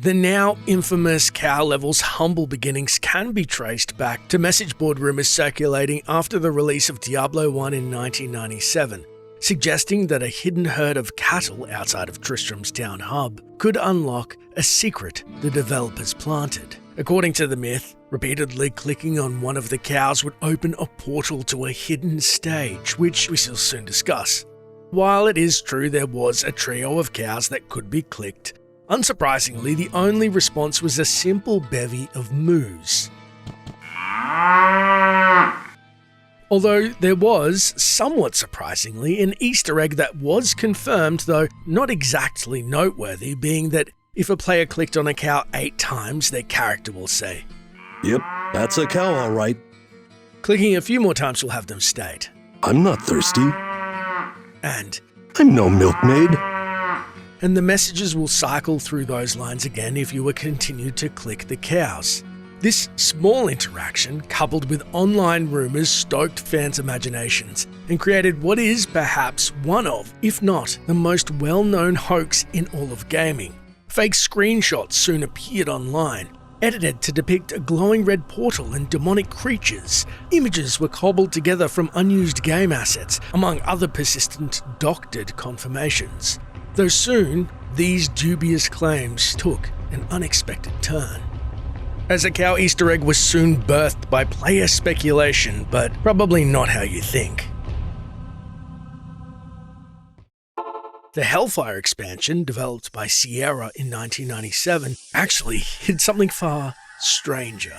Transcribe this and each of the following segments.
The now infamous cow level's humble beginnings can be traced back to message board rumors circulating after the release of Diablo I in 1997, suggesting that a hidden herd of cattle outside of Tristram's town hub could unlock a secret the developers planted. According to the myth, repeatedly clicking on one of the cows would open a portal to a hidden stage, which we shall soon discuss. While it is true there was a trio of cows that could be clicked, unsurprisingly the only response was a simple bevy of moos. Although there was, somewhat surprisingly, an Easter egg that was confirmed, though not exactly noteworthy, being that if a player clicked on a cow 8 times, their character will say, "Yep, that's a cow all right." Clicking a few more times will have them state, "I'm not thirsty." And, "I'm no milkmaid." And the messages will cycle through those lines again if you were continued to click the cows. This small interaction, coupled with online rumors, stoked fans' imaginations and created what is perhaps one of, if not the most well-known hoax in all of gaming. Fake screenshots soon appeared online, edited to depict a glowing red portal and demonic creatures. Images were cobbled together from unused game assets, among other persistent doctored confirmations. Though soon, these dubious claims took an unexpected turn, as a cow Easter egg was soon birthed by player speculation, but probably not how you think. The Hellfire expansion, developed by Sierra in 1997, actually hid something far stranger,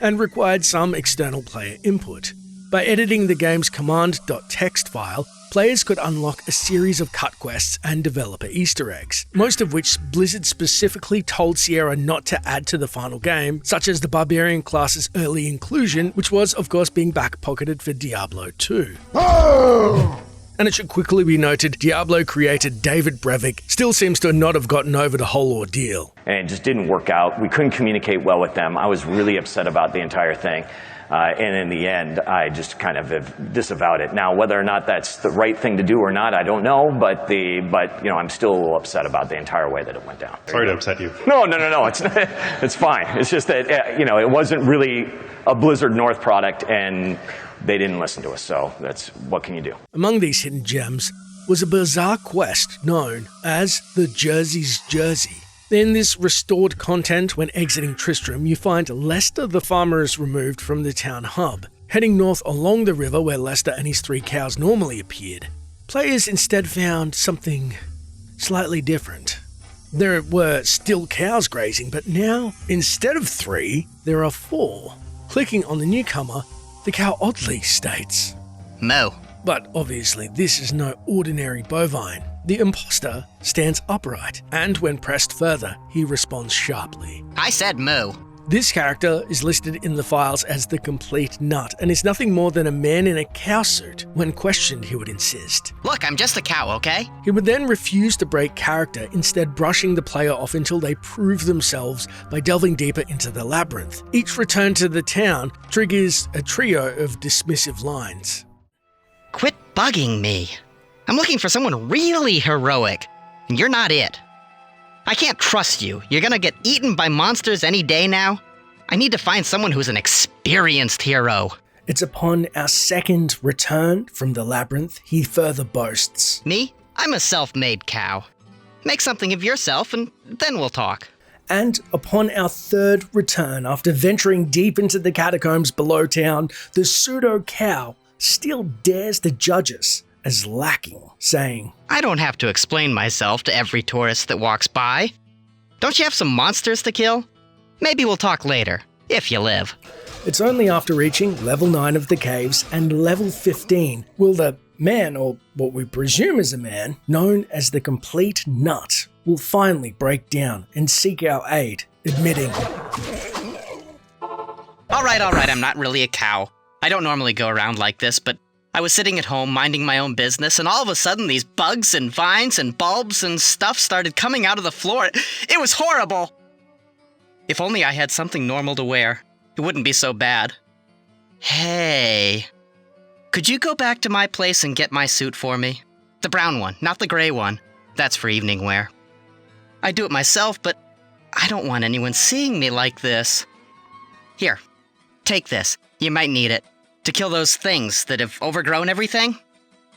and required some external player input. By editing the game's command.txt file, players could unlock a series of cut quests and developer Easter eggs, most of which Blizzard specifically told Sierra not to add to the final game, such as the Barbarian class's early inclusion, which was of course being back-pocketed for Diablo II. And it should quickly be noted, Diablo creator David Brevik still seems to not have gotten over the whole ordeal. And it just didn't work out. We couldn't communicate well with them. I was really upset about the entire thing. And in the end, I just kind of disavowed it. Now, whether or not that's the right thing to do or not, I don't know. But I'm still a little upset about the entire way that it went down. Sorry to upset you. No. It's not, it's fine. It's just that it wasn't really a Blizzard North product, and they didn't listen to us. So that's what can you do? Among these hidden gems was a bizarre quest known as the Jersey's Jersey. In this restored content, when exiting Tristram, you find Lester the farmer is removed from the town hub. Heading north along the river where Lester and his 3 cows normally appeared, players instead found something slightly different. There were still cows grazing, but now, instead of 3, there are 4. Clicking on the newcomer, the cow oddly states, "Moo." But obviously this is no ordinary bovine. The imposter stands upright, and when pressed further, he responds sharply. "I said moo." This character is listed in the files as the complete nut, and is nothing more than a man in a cow suit. When questioned, he would insist. "Look, I'm just a cow, okay?" He would then refuse to break character, instead brushing the player off until they prove themselves by delving deeper into the labyrinth. Each return to the town triggers a trio of dismissive lines. "Quit bugging me. I'm looking for someone really heroic, and you're not it. I can't trust you. You're gonna get eaten by monsters any day now. I need to find someone who's an experienced hero." It's upon our second return from the labyrinth, he further boasts. "Me? I'm a self-made cow. Make something of yourself, and then we'll talk." And upon our third return, after venturing deep into the catacombs below town, the pseudo-cow still dares to judge us as lacking, saying, "I don't have to explain myself to every tourist that walks by. Don't you have some monsters to kill? Maybe we'll talk later, if you live." It's only after reaching level 9 of the caves and level 15 will the man, or what we presume is a man, known as the Complete Nut, will finally break down and seek our aid, admitting, All right, I'm not really a cow. I don't normally go around like this, but I was sitting at home minding my own business, and all of a sudden these bugs and vines and bulbs and stuff started coming out of the floor. It was horrible. If only I had something normal to wear, it wouldn't be so bad. Hey, could you go back to my place and get my suit for me? The brown one, not the gray one. That's for evening wear. I do it myself, but I don't want anyone seeing me like this. Here, take this. You might need it. To kill those things that have overgrown everything.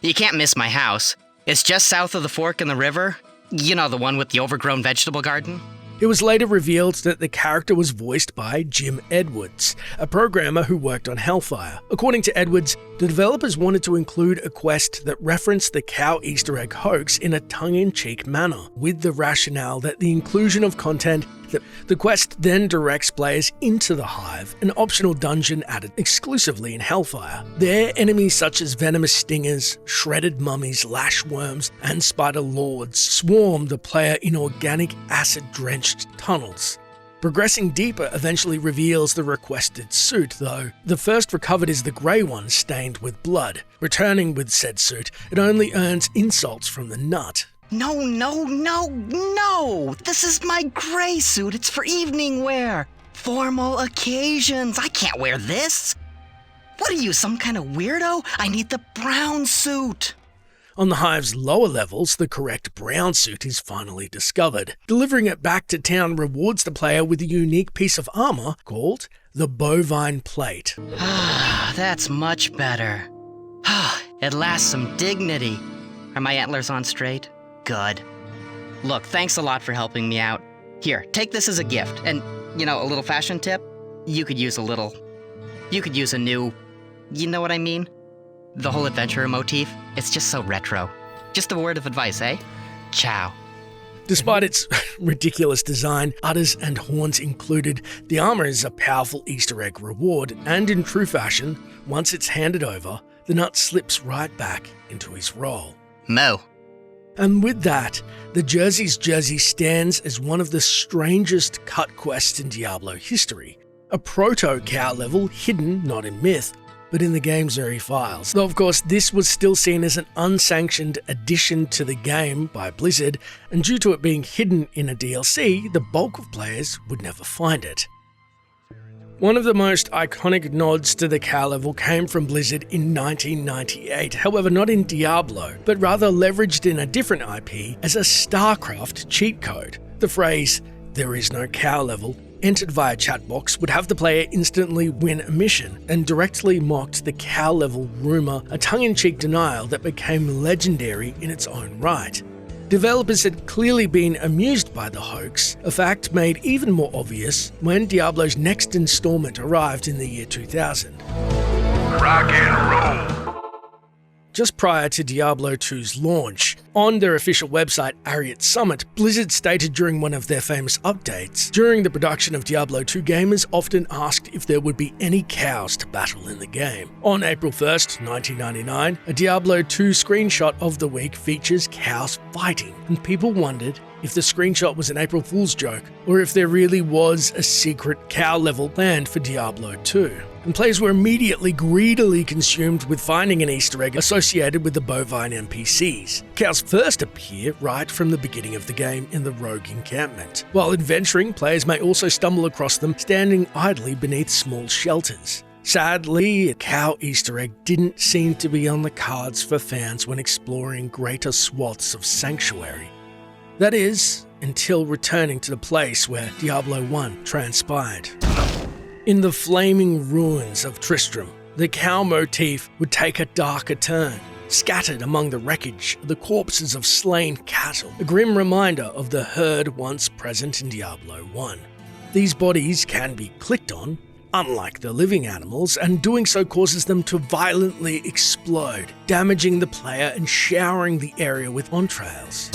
You can't miss my house. It's just south of the fork in the river. You know, the one with the overgrown vegetable garden? It was later revealed that the character was voiced by Jim Edwards, a programmer who worked on Hellfire. According to Edwards, the developers wanted to include a quest that referenced the cow Easter egg hoax in a tongue-in-cheek manner, with the rationale that the inclusion of content that the quest then directs players into the Hive, an optional dungeon added exclusively in Hellfire. There, enemies such as venomous stingers, shredded mummies, lashworms, and spider lords swarm the player in organic acid-drenched tunnels. Progressing deeper eventually reveals the requested suit, though. The first recovered is the grey one stained with blood. Returning with said suit, it only earns insults from the nut. No! This is my gray suit. It's for evening wear. Formal occasions. I can't wear this. What are you, some kind of weirdo? I need the brown suit. On the Hive's lower levels, the correct brown suit is finally discovered. Delivering it back to town rewards the player with a unique piece of armor called the bovine plate. That's much better. At last, some dignity. Are my antlers on straight? Good. Look, thanks a lot for helping me out. Here, take this as a gift. And, you know, a little fashion tip? You could use a new... You know what I mean? The whole adventurer motif, it's just so retro. Just a word of advice, eh? Ciao. Despite its ridiculous design, udders and horns included, the armor is a powerful Easter egg reward, and in true fashion, once it's handed over, the nut slips right back into his role. Mo. And with that, the Jersey's Jersey stands as one of the strangest cut quests in Diablo history. A proto-cow level hidden not in myth, but in the game's very files. Though of course this was still seen as an unsanctioned addition to the game by Blizzard, and due to it being hidden in a DLC, the bulk of players would never find it. One of the most iconic nods to the cow level came from Blizzard in 1998, however not in Diablo, but rather leveraged in a different IP as a StarCraft cheat code. The phrase, "there is no cow level," entered via chat box would have the player instantly win a mission, and directly mocked the cow level rumour, a tongue-in-cheek denial that became legendary in its own right. Developers had clearly been amused by the hoax, a fact made even more obvious when Diablo's next installment arrived in the year 2000. Rock and roll! Just prior to Diablo II's launch, on their official website Ariat Summit, Blizzard stated during one of their famous updates, during the production of Diablo II, gamers often asked if there would be any cows to battle in the game. On April 1st, 1999, a Diablo II screenshot of the week features cows fighting, and people wondered if the screenshot was an April Fool's joke, or if there really was a secret cow level planned for Diablo II. And players were immediately greedily consumed with finding an Easter egg associated with the bovine NPCs. Cows first appear right from the beginning of the game in the rogue encampment. While adventuring, players may also stumble across them standing idly beneath small shelters. Sadly, a cow Easter egg didn't seem to be on the cards for fans when exploring greater swaths of Sanctuary. That is, until returning to the place where Diablo I transpired. In the flaming ruins of Tristram, the cow motif would take a darker turn. Scattered among the wreckage are the corpses of slain cattle, a grim reminder of the herd once present in Diablo I. These bodies can be clicked on, unlike the living animals, and doing so causes them to violently explode, damaging the player and showering the area with entrails.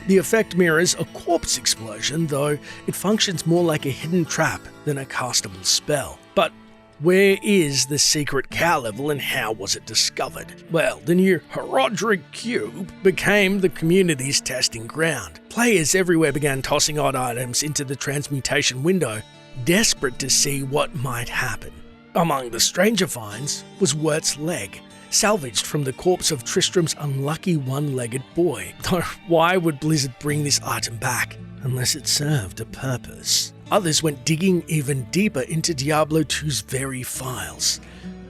The effect mirrors a corpse explosion, though it functions more like a hidden trap than a castable spell. But where is the secret cow level and how was it discovered? Well, the new Herodric Cube became the community's testing ground. Players everywhere began tossing odd items into the transmutation window, desperate to see what might happen. Among the stranger finds was Wirt's leg, salvaged from the corpse of Tristram's unlucky one-legged boy. Though why would Blizzard bring this item back unless it served a purpose? Others went digging even deeper into Diablo II's very files.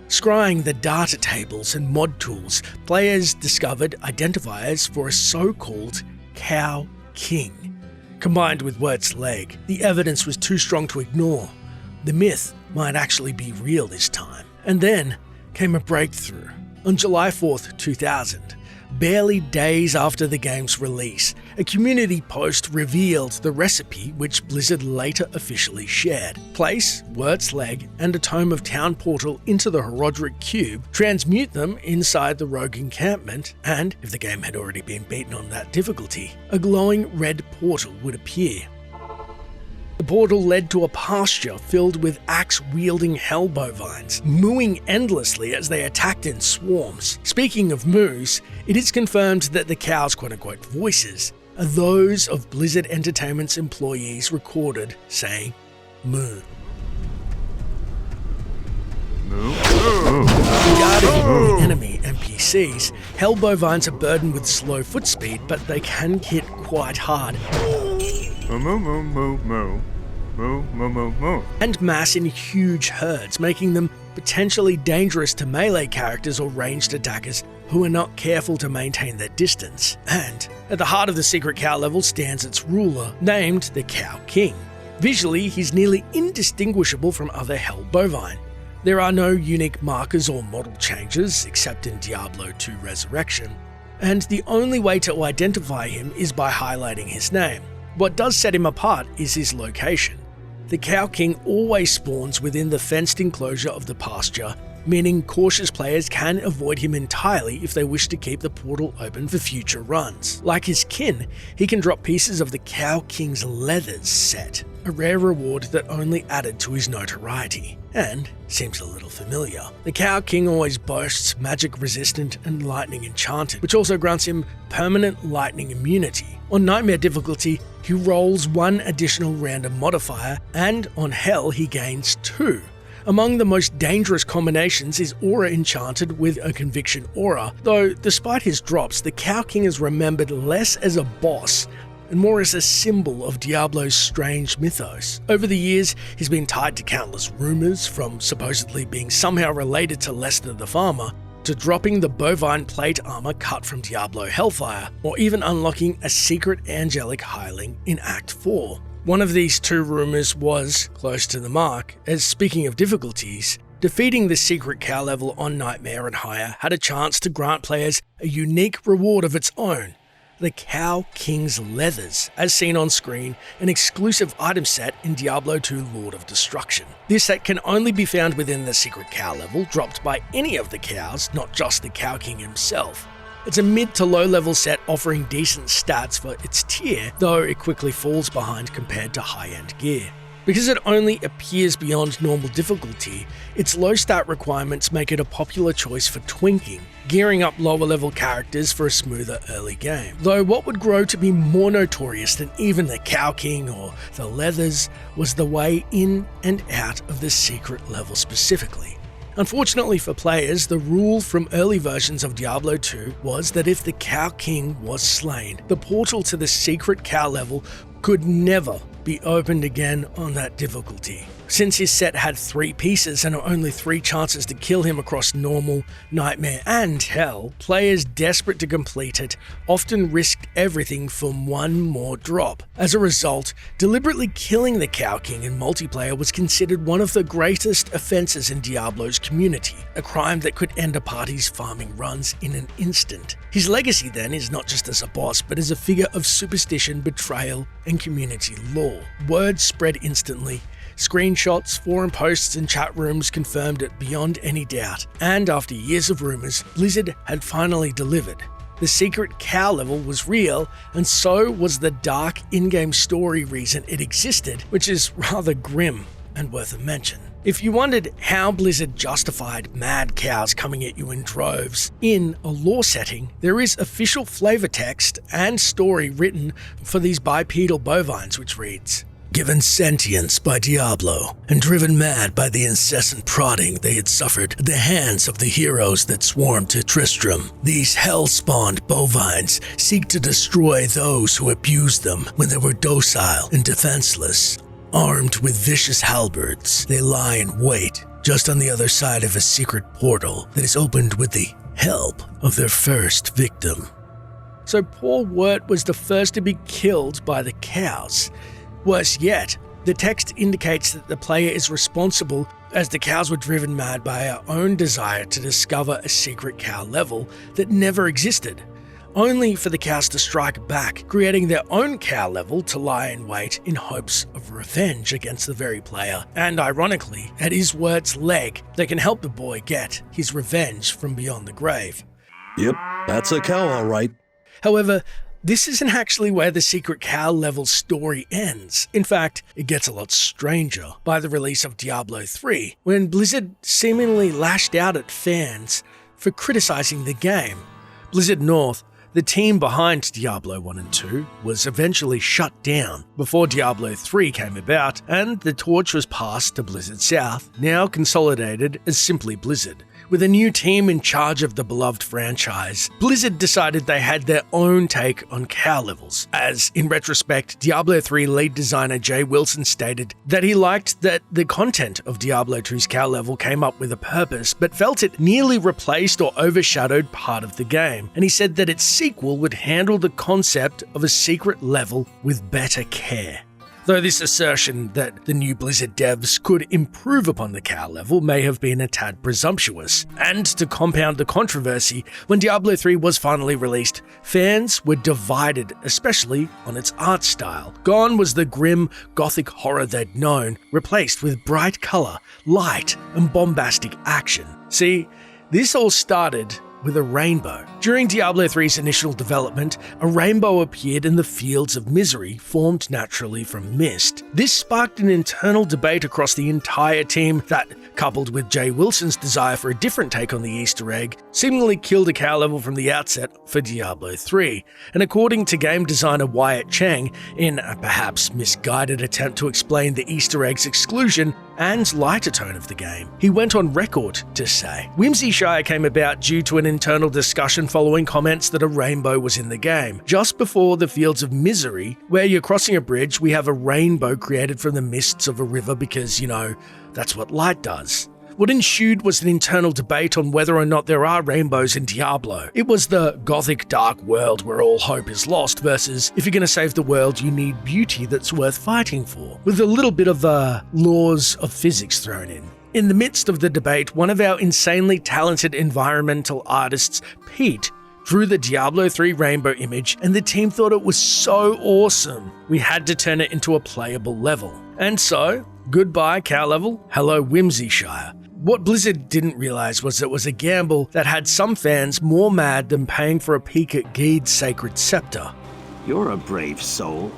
Scrying the data tables and mod tools, players discovered identifiers for a so-called Cow King. Combined with Wirt's leg, the evidence was too strong to ignore. The myth might actually be real this time. And then came a breakthrough. On July 4th, 2000, barely days after the game's release, a community post revealed the recipe which Blizzard later officially shared. Place Wirt's leg and a Tome of Town portal into the Horodric Cube, transmute them inside the rogue encampment, and, if the game had already been beaten on that difficulty, a glowing red portal would appear. The portal led to a pasture filled with axe-wielding hell bovines, mooing endlessly as they attacked in swarms. Speaking of moos, it is confirmed that the cows' quote-unquote voices are those of Blizzard Entertainment's employees recorded saying moo. Regarding the enemy NPCs, hell bovines are burdened with slow foot speed, but they can hit quite hard. And mass in huge herds, making them potentially dangerous to melee characters or ranged attackers who are not careful to maintain their distance. And at the heart of the secret cow level stands its ruler, named the Cow King. Visually, he's nearly indistinguishable from other hell bovine. There are no unique markers or model changes, except in Diablo II Resurrection, and the only way to identify him is by highlighting his name. What does set him apart is his location. The Cow King always spawns within the fenced enclosure of the pasture, meaning cautious players can avoid him entirely if they wish to keep the portal open for future runs. Like his kin, he can drop pieces of the Cow King's leathers set, a rare reward that only added to his notoriety, and seems a little familiar. The Cow King always boasts magic resistant and lightning enchanted, which also grants him permanent lightning immunity. On Nightmare difficulty, he rolls one additional random modifier, and on Hell he gains 2. Among the most dangerous combinations is Aura enchanted with a Conviction Aura, though despite his drops, the Cow King is remembered less as a boss and more as a symbol of Diablo's strange mythos. Over the years, he's been tied to countless rumors, from supposedly being somehow related to Lester the Farmer, to dropping the bovine plate armor cut from Diablo Hellfire, or even unlocking a secret angelic hireling in Act 4. One of these two rumors was close to the mark, as speaking of difficulties, defeating the secret cow level on Nightmare and higher had a chance to grant players a unique reward of its own: the Cow King's Leathers, as seen on screen, an exclusive item set in Diablo II Lord of Destruction. This set can only be found within the secret cow level, dropped by any of the cows, not just the Cow King himself. It's a mid to low level set offering decent stats for its tier, though it quickly falls behind compared to high-end gear. Because it only appears beyond normal difficulty, its low stat requirements make it a popular choice for twinking, gearing up lower level characters for a smoother early game. Though what would grow to be more notorious than even the Cow King or the Leathers was the way in and out of the secret level specifically. Unfortunately for players, the rule from early versions of Diablo II was that if the Cow King was slain, the portal to the secret cow level could never be opened again on that difficulty. Since his set had 3 pieces and only 3 chances to kill him across normal, nightmare, and hell, players desperate to complete it often risked everything from one more drop. As a result, deliberately killing the Cow King in multiplayer was considered one of the greatest offenses in Diablo's community, a crime that could end a party's farming runs in an instant. His legacy then is not just as a boss, but as a figure of superstition, betrayal, and community lore. Word spread instantly. Screenshots, forum posts, and chat rooms confirmed it beyond any doubt. And after years of rumors, Blizzard had finally delivered. The secret cow level was real, and so was the dark in-game story reason it existed, which is rather grim and worth a mention. If you wondered how Blizzard justified mad cows coming at you in droves in a lore setting, there is official flavor text and story written for these bipedal bovines, which reads, "Given sentience by Diablo, and driven mad by the incessant prodding they had suffered at the hands of the heroes that swarmed to Tristram, these hell-spawned bovines seek to destroy those who abused them when they were docile and defenseless. Armed with vicious halberds, they lie in wait just on the other side of a secret portal that is opened with the help of their first victim." so poor Wirt was the first to be killed by the cows. Worse yet, the text indicates that the player is responsible as the cows were driven mad by our own desire to discover a secret cow level that never existed, only for the cows to strike back, creating their own cow level to lie in wait in hopes of revenge against the very player, and ironically, it is Wirt's leg that can help the boy get his revenge from beyond the grave. Yep, that's a cow all right. However, this isn't actually where the secret cow level story ends. In fact, it gets a lot stranger by the release of Diablo III, when Blizzard seemingly lashed out at fans for criticizing the game. Blizzard North, the team behind Diablo 1 and 2, was eventually shut down before Diablo 3 came about, and the torch was passed to Blizzard South, now consolidated as simply Blizzard. With a new team in charge of the beloved franchise, Blizzard decided they had their own take on cow levels, as, in retrospect, Diablo 3 lead designer Jay Wilson stated that he liked that the content of Diablo 2's cow level came up with a purpose, but felt it nearly replaced or overshadowed part of the game, and he said that its sequel would handle the concept of a secret level with better care. Though this assertion that the new Blizzard devs could improve upon the cow level may have been a tad presumptuous, and to compound the controversy, when Diablo III was finally released, fans were divided, especially on its art style. Gone was the grim, gothic horror they'd known, replaced with bright colour, light, and bombastic action. See, this all started with a rainbow. During Diablo III's initial development, a rainbow appeared in the Fields of Misery, formed naturally from mist. This sparked an internal debate across the entire team that, coupled with Jay Wilson's desire for a different take on the Easter egg, seemingly killed a cow level from the outset for Diablo III. And according to game designer Wyatt Cheng, in a perhaps misguided attempt to explain the Easter egg's exclusion and lighter tone of the game, he went on record to say, "Whimsy Shire came about due to an internal discussion following comments that a rainbow was in the game. Just before the Fields of Misery, where you're crossing a bridge, we have a rainbow created from the mists of a river because, that's what light does." What ensued was an internal debate on whether or not there are rainbows in Diablo. It was the gothic dark world where all hope is lost versus if you're going to save the world you need beauty that's worth fighting for, with a little bit of laws of physics thrown in. In the midst of the debate, one of our insanely talented environmental artists, Pete, drew the Diablo III rainbow image, and the team thought it was so awesome we had to turn it into a playable level. And so, goodbye cow level, hello Whimsy Shire. What Blizzard didn't realize was it was a gamble that had some fans more mad than paying for a peek at Geed's sacred scepter. You're a brave soul.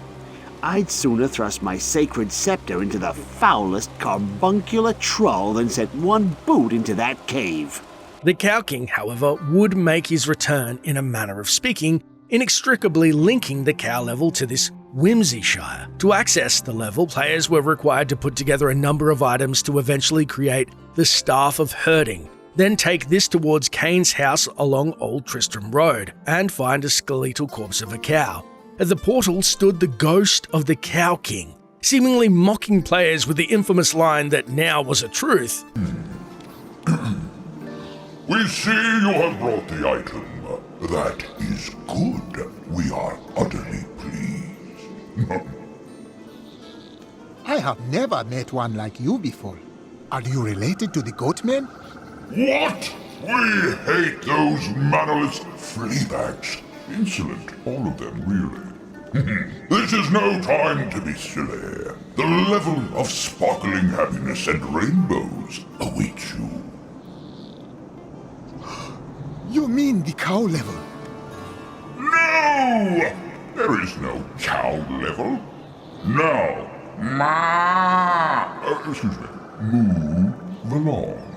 I'd sooner thrust my sacred scepter into the foulest carbuncular troll than set one boot into that cave. The Cow King, however, would make his return in a manner of speaking, inextricably linking the cow level to this Whimsy Shire. To access the level, players were required to put together a number of items to eventually create the Staff of Herding, then take this towards Kane's house along Old Tristram Road, and find a skeletal corpse of a cow. At the portal stood the ghost of the Cow King, seemingly mocking players with the infamous line that now was a truth. We see you have brought the item. That is good. We are utterly pleased. I have never met one like you before. Are you related to the Goatmen? What? We hate those mannerless fleabags. Insolent, all of them, really. This is no time to be silly. The level of sparkling happiness and rainbows awaits you. You mean the cow level? No! There is no cow level. Now, move along.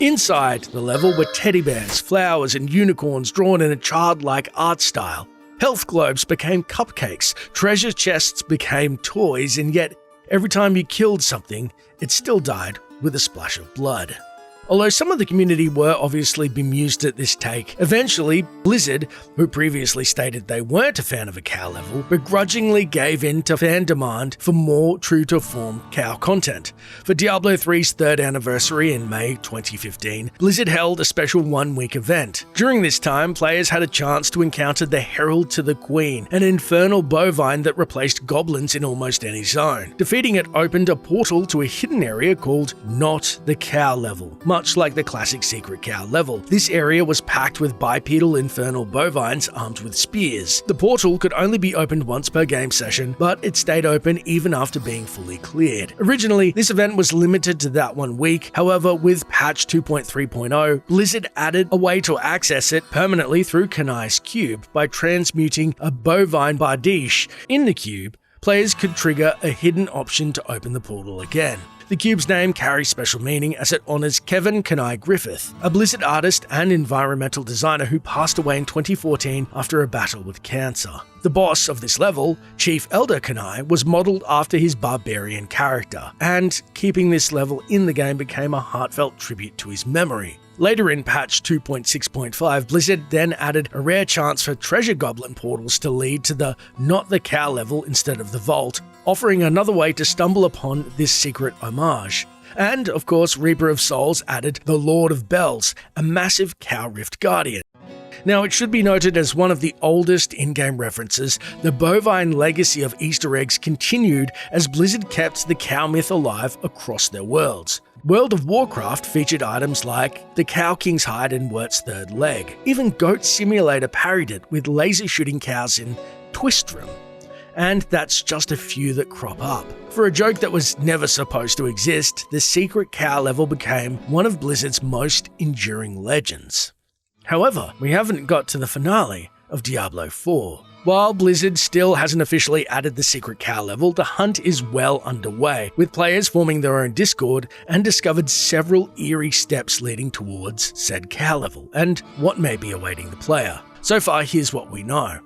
Inside the level were teddy bears, flowers, and unicorns drawn in a childlike art style. Health globes became cupcakes, treasure chests became toys, and yet every time you killed something, it still died with a splash of blood. Although some of the community were obviously bemused at this take, eventually Blizzard, who previously stated they weren't a fan of a cow level, begrudgingly gave in to fan demand for more true-to-form cow content. For Diablo III's 3rd anniversary in May 2015, Blizzard held a special one-week event. During this time, players had a chance to encounter the Herald to the Queen, an infernal bovine that replaced goblins in almost any zone. Defeating it opened a portal to a hidden area called Not the Cow Level. Much like the classic secret cow level, this area was packed with bipedal infernal bovines armed with spears. The portal could only be opened once per game session, but it stayed open even after being fully cleared. Originally, this event was limited to that 1 week, however, with patch 2.3.0, Blizzard added a way to access it permanently through Kanai's cube. By transmuting a bovine bardiche in the cube, players could trigger a hidden option to open the portal again. The cube's name carries special meaning as it honors Kevin Kanai Griffith, a Blizzard artist and environmental designer who passed away in 2014 after a battle with cancer. The boss of this level, Chief Elder Kanai, was modeled after his barbarian character, and keeping this level in the game became a heartfelt tribute to his memory. Later in patch 2.6.5, Blizzard then added a rare chance for treasure goblin portals to lead to the Not the Cow level instead of the vault, offering another way to stumble upon this secret homage. And, of course, Reaper of Souls added the Lord of Bells, a massive cow rift guardian. Now, it should be noted as one of the oldest in-game references, the bovine legacy of Easter eggs continued as Blizzard kept the cow myth alive across their worlds. World of Warcraft featured items like the Cow King's hide and Wirt's third leg. Even Goat Simulator parried it with laser shooting cows in Twistrum. And that's just a few that crop up. For a joke that was never supposed to exist, the secret cow level became one of Blizzard's most enduring legends. However, we haven't got to the finale of Diablo IV. While Blizzard still hasn't officially added the secret cow level, the hunt is well underway, with players forming their own Discord and discovered several eerie steps leading towards said cow level, and what may be awaiting the player. So far, here's what we know.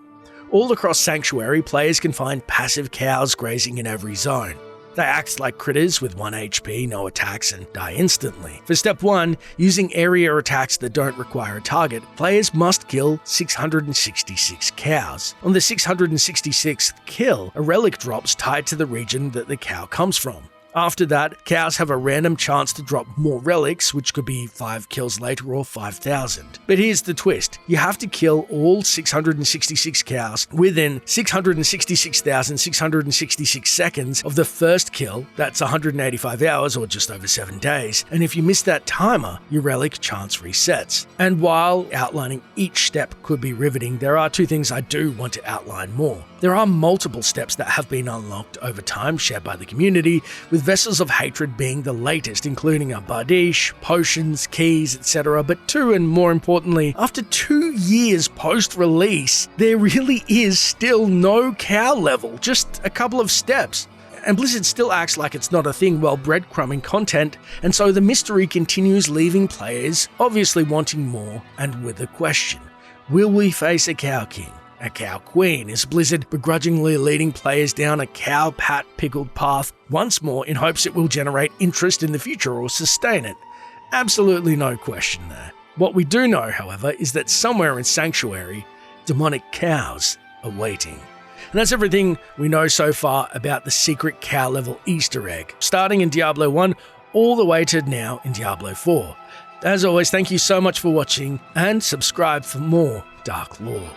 All across Sanctuary, players can find passive cows grazing in every zone. They act like critters with 1 HP, no attacks, and die instantly. For step 1, using area attacks that don't require a target, players must kill 666 cows. On the 666th kill, a relic drops tied to the region that the cow comes from. After that, cows have a random chance to drop more relics, which could be 5 kills later or 5,000. But here's the twist. You have to kill all 666 cows within 666,666 seconds of the first kill, that's 185 hours or just over 7 days, and if you miss that timer, your relic chance resets. And while outlining each step could be riveting, there are 2 things I do want to outline more. There are multiple steps that have been unlocked over time, shared by the community, with Vessels of Hatred being the latest, including a bardiche, potions, keys, etc. But 2, and more importantly, after 2 years post-release, there really is still no cow level, just a couple of steps. And Blizzard still acts like it's not a thing while breadcrumbing content, and so the mystery continues, leaving players obviously wanting more and with a question. Will we face a Cow King? A Cow Queen? Is Blizzard begrudgingly leading players down a cow pat pickled path once more in hopes it will generate interest in the future or sustain it? Absolutely no question there. What we do know, however, is that somewhere in Sanctuary, demonic cows are waiting. And that's everything we know so far about the secret cow level Easter egg, starting in Diablo 1 all the way to now in Diablo 4. As always, thank you so much for watching, and subscribe for more Dark Lore.